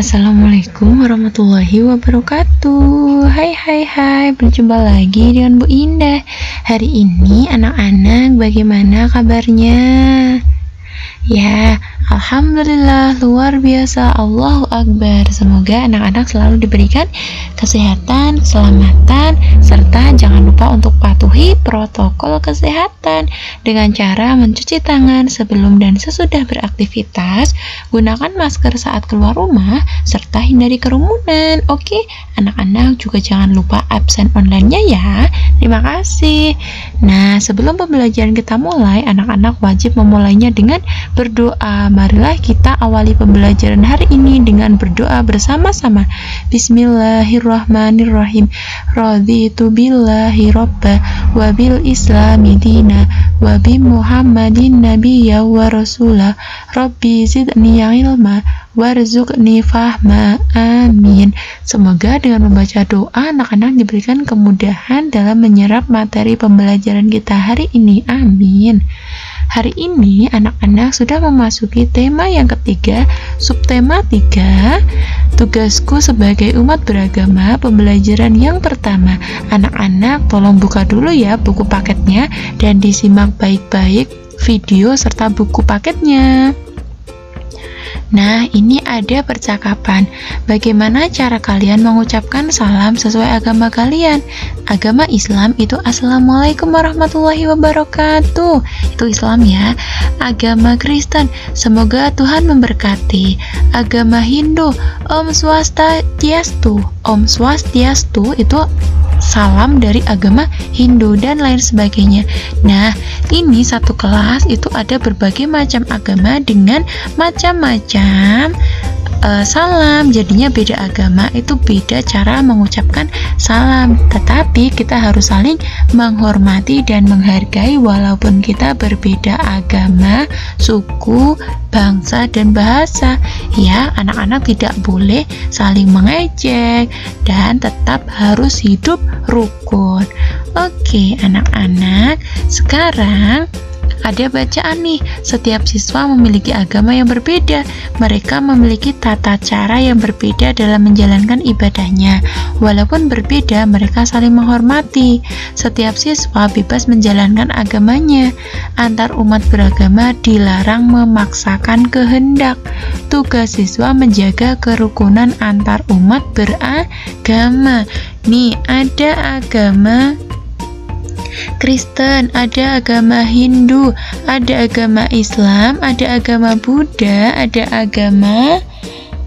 Assalamualaikum warahmatullahi wabarakatuh. Hai, berjumpa lagi dengan Bu Indah. Hari ini anak-anak bagaimana kabarnya? Ya, alhamdulillah luar biasa, Allahu Akbar. Semoga anak-anak selalu diberikan kesehatan, keselamatan, serta jangan lupa untuk patuhi protokol kesehatan dengan cara mencuci tangan sebelum dan sesudah beraktivitas, gunakan masker saat keluar rumah, serta hindari kerumunan. Oke, anak-anak juga jangan lupa absen online-nya ya. Terima kasih. Nah, sebelum pembelajaran kita mulai, anak-anak wajib memulainya dengan berdoa. Marilah kita awali pembelajaran hari ini dengan berdoa bersama-sama. Bismillahirrahmanirrahim. Raditu billahi robba wa bil islami dina wa bi muhammadin nabiyya wa rasulah. Rabbi zidni ilma warzuqni fahma. Amin. Semoga dengan membaca doa anak-anak diberikan kemudahan dalam menyerap materi pembelajaran kita hari ini. Amin. Hari ini anak-anak sudah memasuki tema yang ketiga, subtema 3, tugasku sebagai umat beragama, pembelajaran yang pertama. Anak-anak tolong buka dulu ya buku paketnya dan disimak baik-baik video serta buku paketnya. Nah, ini ada percakapan. Bagaimana cara kalian mengucapkan salam sesuai agama kalian? Agama Islam itu Assalamualaikum warahmatullahi wabarakatuh. Itu Islam ya. Agama Kristen, semoga Tuhan memberkati. Agama Hindu, Om Swastiastu. Om Swastiastu itu salam dari agama Hindu dan lain sebagainya. Nah, ini satu kelas itu ada berbagai macam agama dengan macam-macam salam. Jadinya beda agama itu beda cara mengucapkan salam, tetapi kita harus saling menghormati dan menghargai walaupun kita berbeda agama, suku, bangsa, dan bahasa. Ya, anak-anak tidak boleh saling mengejek dan tetap harus hidup rukun. Oke, anak-anak, sekarang ada bacaan nih. Setiap siswa memiliki agama yang berbeda. Mereka memiliki tata cara yang berbeda dalam menjalankan ibadahnya. Walaupun berbeda, mereka saling menghormati. Setiap siswa bebas menjalankan agamanya. Antar umat beragama dilarang memaksakan kehendak. Tugas siswa menjaga kerukunan antar umat beragama. Nih, ada agama Kristen, ada agama Hindu, ada agama Islam, ada agama Buddha, ada agama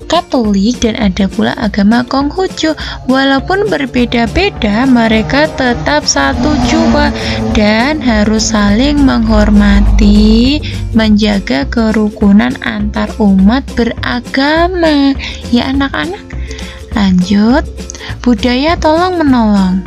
Katolik, dan ada pula agama Konghucu. Walaupun berbeda-beda, mereka tetap satu jua dan harus saling menghormati, menjaga kerukunan antar umat beragama. Ya anak-anak, lanjut. Budaya tolong menolong.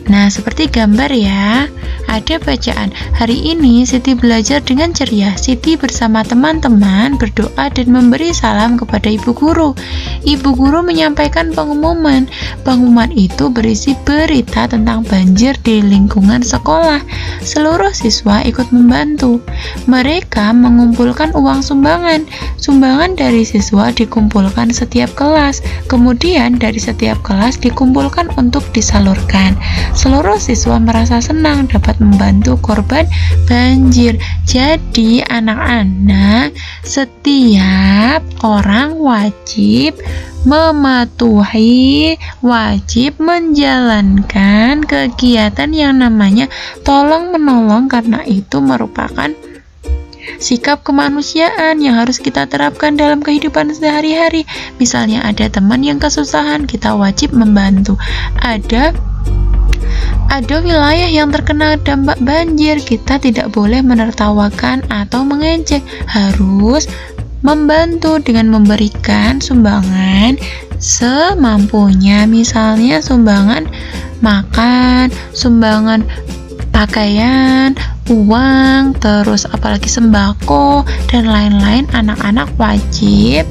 Nah, seperti gambar ya. Ada bacaan. Hari ini Siti belajar dengan ceria. Siti bersama teman-teman berdoa dan memberi salam kepada ibu guru. Ibu guru menyampaikan pengumuman. Pengumuman itu berisi berita tentang banjir di lingkungan sekolah. Seluruh siswa ikut membantu. Mereka mengumpulkan uang sumbangan. Sumbangan dari siswa dikumpulkan setiap kelas. Kemudian dari setiap kelas dikumpulkan untuk disalurkan. Seluruh siswa merasa senang dapat membantu korban banjir. Jadi anak-anak, setiap orang wajib mematuhi, wajib menjalankan kegiatan yang namanya tolong menolong, karena itu merupakan sikap kemanusiaan yang harus kita terapkan dalam kehidupan sehari-hari. Misalnya ada teman yang kesusahan, kita wajib membantu. Ada wilayah yang terkena dampak banjir, kita tidak boleh menertawakan atau mengejek, harus membantu dengan memberikan sumbangan semampunya. Misalnya sumbangan makan, sumbangan pakaian, uang, terus apalagi sembako dan lain-lain. Anak-anak wajib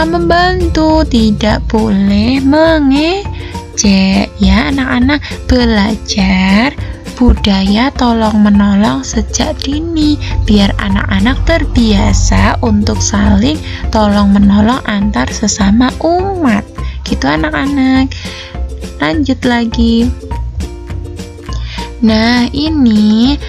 membantu, tidak boleh mengejek. Ya anak-anak, belajar budaya tolong menolong sejak dini, biar anak-anak terbiasa untuk saling tolong menolong antar sesama umat. Gitu anak-anak. Lanjut lagi. Nah, ini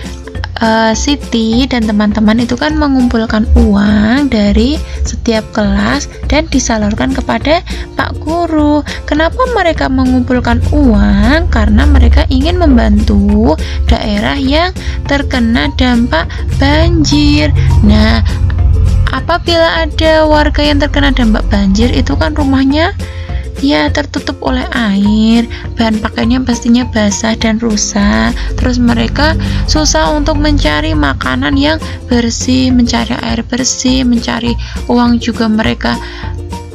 Siti dan teman-teman itu kan mengumpulkan uang dari setiap kelas dan disalurkan kepada Pak Guru. Kenapa mereka mengumpulkan uang? Karena mereka ingin membantu daerah yang terkena dampak banjir. Nah, apabila ada warga yang terkena dampak banjir, itu kan rumahnya ya tertutup oleh air, bahan pakainya pastinya basah dan rusak. Terus mereka susah untuk mencari makanan yang bersih, mencari air bersih, mencari uang juga mereka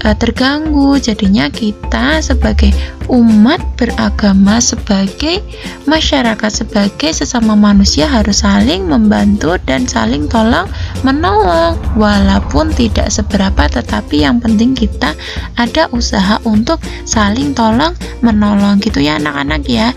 terganggu. Jadinya kita sebagai umat beragama, sebagai masyarakat, sebagai sesama manusia harus saling membantu dan saling tolong menolong, walaupun tidak seberapa, tetapi yang penting kita ada usaha untuk saling tolong menolong gitu ya anak-anak ya.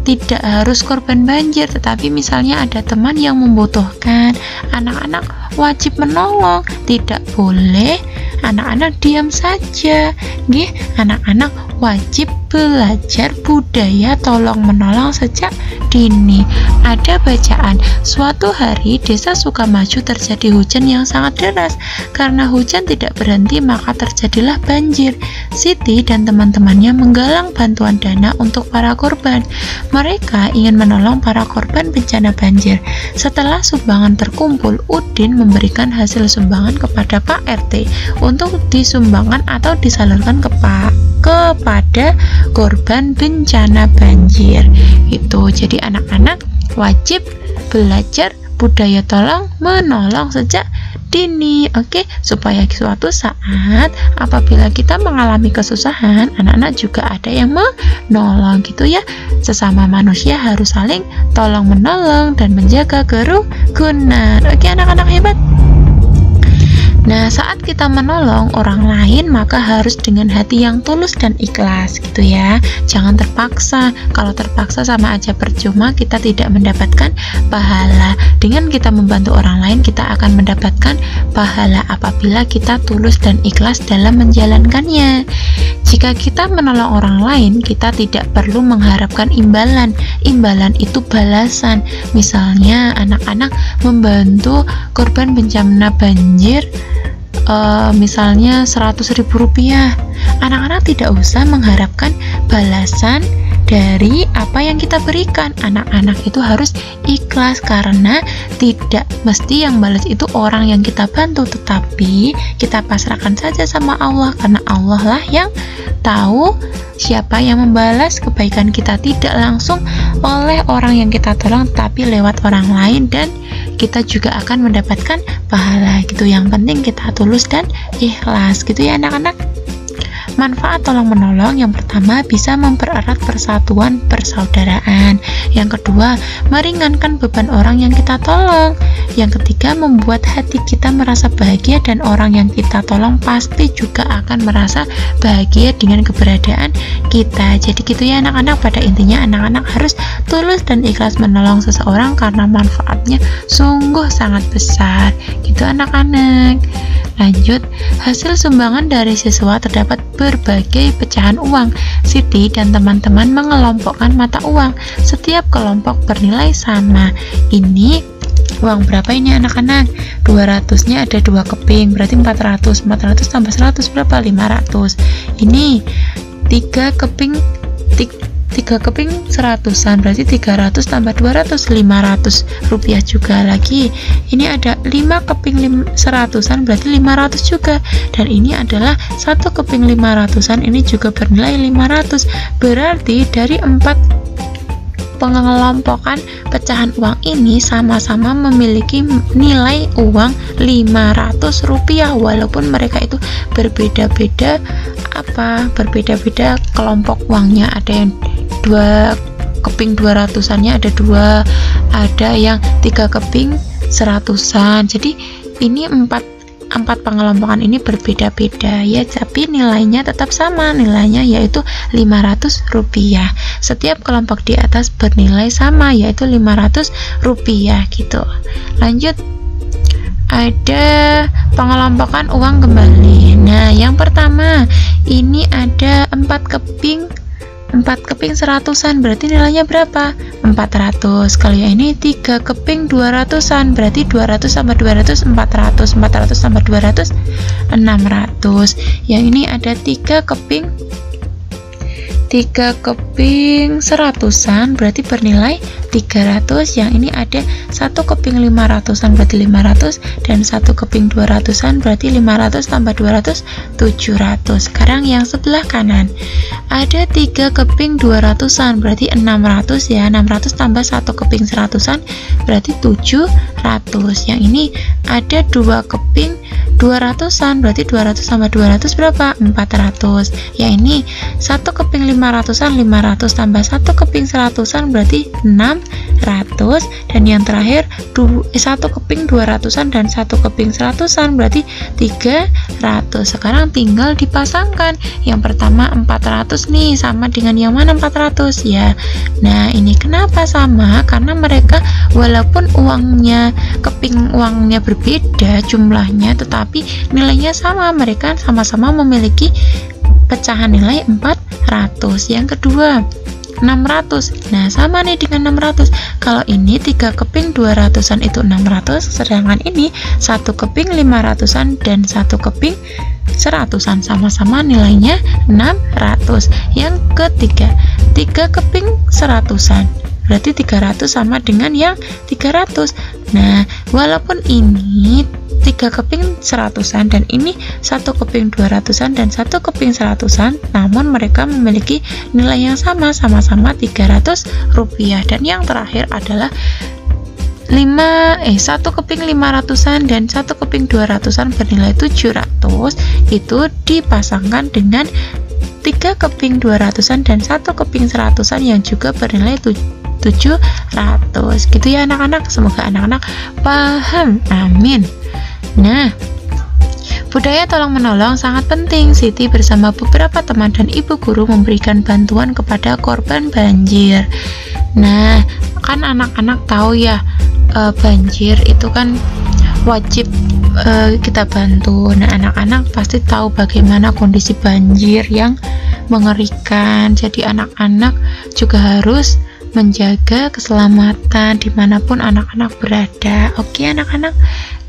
Tidak harus korban banjir, tetapi misalnya ada teman yang membutuhkan, anak-anak wajib menolong, tidak boleh anak-anak diam saja. Nggih, anak-anak wajib belajar budaya tolong menolong sejak dini. Ada bacaan, suatu hari desa Sukamaju terjadi hujan yang sangat deras. Karena hujan tidak berhenti, maka terjadilah banjir. Siti dan teman-temannya menggalang bantuan dana untuk para korban. Mereka ingin menolong para korban bencana banjir. Setelah sumbangan terkumpul, Udin memberikan hasil sumbangan kepada Pak RT untuk disumbangkan atau disalurkan kepada korban bencana banjir. Itu jadi anak-anak wajib belajar budaya tolong menolong sejak dini, oke, supaya suatu saat apabila kita mengalami kesusahan, anak-anak juga ada yang menolong gitu ya. Sesama manusia harus saling tolong menolong dan menjaga kerukunan. Oke anak-anak hebat. Nah, saat kita menolong orang lain, maka harus dengan hati yang tulus dan ikhlas gitu ya. Jangan terpaksa. Kalau terpaksa sama aja percuma, kita tidak mendapatkan pahala. Dengan kita membantu orang lain, kita akan mendapatkan pahala apabila kita tulus dan ikhlas dalam menjalankannya. Jika kita menolong orang lain, kita tidak perlu mengharapkan imbalan. Imbalan itu balasan. Misalnya anak-anak membantu korban bencana banjir, misalnya Rp100.000, anak-anak tidak usah mengharapkan balasan dari apa yang kita berikan. Anak-anak itu harus ikhlas, karena tidak mesti yang balas itu orang yang kita bantu, tetapi kita pasrahkan saja sama Allah, karena Allah lah yang tahu siapa yang membalas kebaikan kita, tidak langsung oleh orang yang kita tolong, tapi lewat orang lain, dan kita juga akan mendapatkan pahala gitu. Yang penting kita tulus dan ikhlas gitu ya anak-anak. Manfaat tolong menolong yang pertama, bisa mempererat persatuan persaudaraan. Yang kedua, meringankan beban orang yang kita tolong. Yang ketiga, membuat hati kita merasa bahagia, dan orang yang kita tolong pasti juga akan merasa bahagia dengan keberadaan kita. Jadi gitu ya anak-anak, pada intinya anak-anak harus tulus dan ikhlas menolong seseorang karena manfaatnya sungguh sangat besar gitu anak-anak. Lanjut, hasil sumbangan dari siswa terdapat berbagai pecahan uang. Siti dan teman-teman mengelompokkan mata uang. Setiap kelompok bernilai sama. Ini uang berapa ini anak-anak? 200-nya ada 2 keping, berarti 400. 400 tambah 100 berapa? 500. Ini 3 keping 100-an, berarti 300 tambah 200, 500 rupiah juga lagi. Ini ada 5 keping 100-an, berarti 500 juga. Dan ini adalah 1 keping 500-an, ini juga bernilai 500. Berarti dari 4 pengelompokan pecahan uang ini sama-sama memiliki nilai uang 500 rupiah, walaupun mereka itu berbeda-beda kelompok uangnya. Ada yang 2 keping 200-annya, ada 2, ada yang 3 keping 100-an. Jadi ini 4 4 pengelompokan ini berbeda-beda ya, tapi nilainya tetap sama, nilainya yaitu Rp500. Setiap kelompok di atas bernilai sama, yaitu Rp500 gitu. Lanjut, ada pengelompokan uang kembali. Nah, yang pertama ini ada 4 keping 100-an, berarti nilainya berapa? 400. Kalau yang ini 3 keping 200-an, berarti 200 tambah 200 400, 400 tambah 200 600. Yang ini ada 3 keping 100-an, berarti bernilai 300. Yang ini ada 1 keping 500-an, berarti 500, dan 1 keping 200-an, berarti 500 tambah 200 700. Sekarang yang sebelah kanan ada 3 keping 200-an, berarti 600 ya, 600 tambah 1 keping 100-an, berarti 700. Yang ini ada 2 keping 200-an, berarti 200 tambah 200 berapa? 400. Yang ini 1 keping 500-an, 500 tambah 1 keping 100-an, berarti 600. Dan yang terakhir 1 keping 200-an dan 1 keping 100-an, berarti 300. Sekarang tinggal dipasangkan. Yang pertama 400 nih, sama dengan yang mana 400 ya. Nah, ini kenapa sama? Karena mereka walaupun keping uangnya berbeda jumlahnya, tetapi nilainya sama, mereka sama-sama memiliki pecahan nilai 400. Yang kedua 600. Nah, sama nih dengan 600. Kalau ini 3 keping 200-an itu 600, sedangkan ini 1 keping 500-an dan 1 keping 100-an, sama-sama nilainya 600. Yang ketiga 3 keping 100-an, berarti 300 sama dengan yang 300. Nah, walaupun ini 3 keping 100-an dan ini 1 keping 200-an dan 1 keping 100-an, namun mereka memiliki nilai yang sama-sama Rp300. Dan yang terakhir adalah 1 keping 500-an dan 1 keping 200-an bernilai 700, itu dipasangkan dengan 3 keping 200-an dan 1 keping 100-an yang juga bernilai 700. Gitu ya anak-anak, semoga anak-anak paham. Amin. Nah, budaya tolong menolong sangat penting. Siti bersama beberapa teman dan ibu guru memberikan bantuan kepada korban banjir. Nah, kan anak-anak tahu ya, banjir itu kan wajib kita bantu. Nah, anak-anak pasti tahu bagaimana kondisi banjir yang mengerikan. Jadi anak-anak juga harus menjaga keselamatan dimanapun anak-anak berada. Oke anak-anak.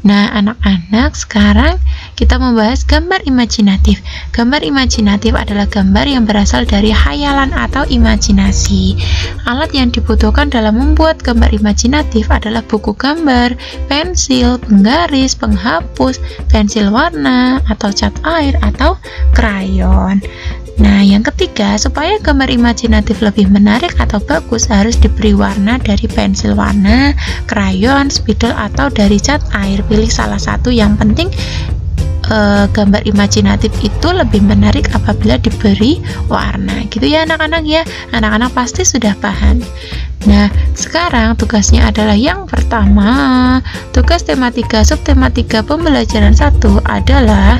Nah, anak-anak, sekarang kita membahas gambar imajinatif. Gambar imajinatif adalah gambar yang berasal dari khayalan atau imajinasi. Alat yang dibutuhkan dalam membuat gambar imajinatif adalah buku gambar, pensil, penggaris, penghapus, pensil warna, atau cat air, atau krayon. Nah, yang ketiga, supaya gambar imajinatif lebih menarik atau bagus, harus diberi warna dari pensil warna, krayon, spidol, atau dari cat air. Pilih salah satu. Yang penting gambar imajinatif itu lebih menarik apabila diberi warna. Gitu ya anak-anak ya. Anak-anak pasti sudah paham. Nah, sekarang tugasnya adalah yang pertama. Tugas tematika subtematika pembelajaran 1 adalah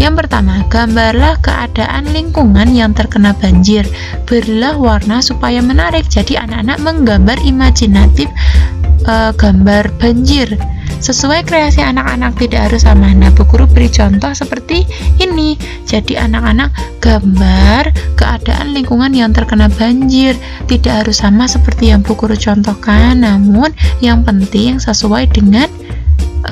yang pertama, gambarlah keadaan lingkungan yang terkena banjir. Berilah warna supaya menarik. Jadi anak-anak menggambar imajinatif gambar banjir. Sesuai kreasi anak-anak, tidak harus sama. Nah, Bu Guru beri contoh seperti ini. Jadi anak-anak gambar keadaan lingkungan yang terkena banjir. Tidak harus sama seperti yang Bu Guru contohkan, namun yang penting sesuai dengan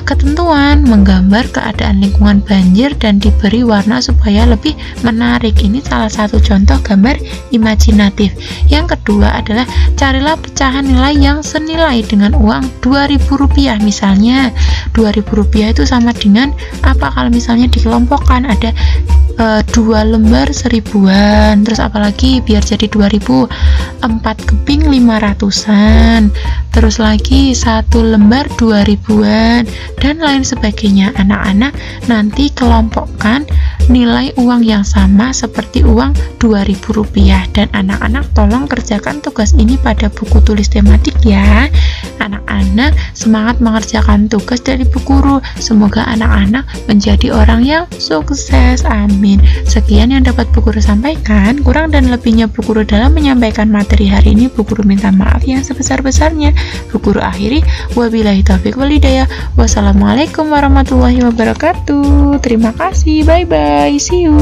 ketentuan, menggambar keadaan lingkungan banjir dan diberi warna supaya lebih menarik. Ini salah satu contoh gambar imajinatif. Yang kedua adalah carilah pecahan nilai yang senilai dengan uang Rp2.000. Misalnya Rp2.000 itu sama dengan apa? Kalau misalnya dikelompokkan ada 2 lembar 1000-an, terus apalagi biar jadi 2000, 4 keping 500-an, terus lagi 1 lembar 2000-an, dan lain sebagainya. Anak-anak nanti kelompokkan nilai uang yang sama seperti uang Rp2.000. Dan anak-anak tolong kerjakan tugas ini pada buku tulis tematik ya. Anak-anak semangat mengerjakan tugas dari Bu Guru. Semoga anak-anak menjadi orang yang sukses, amin. Sekian yang dapat Bu Guru sampaikan. Kurang dan lebihnya Bu Guru dalam menyampaikan materi hari ini, Bu Guru minta maaf yang sebesar-besarnya. Bu Guru akhiri, wabillahi taufiq wal hidayah. Wassalamualaikum warahmatullahi wabarakatuh. Terima kasih, bye bye, see you.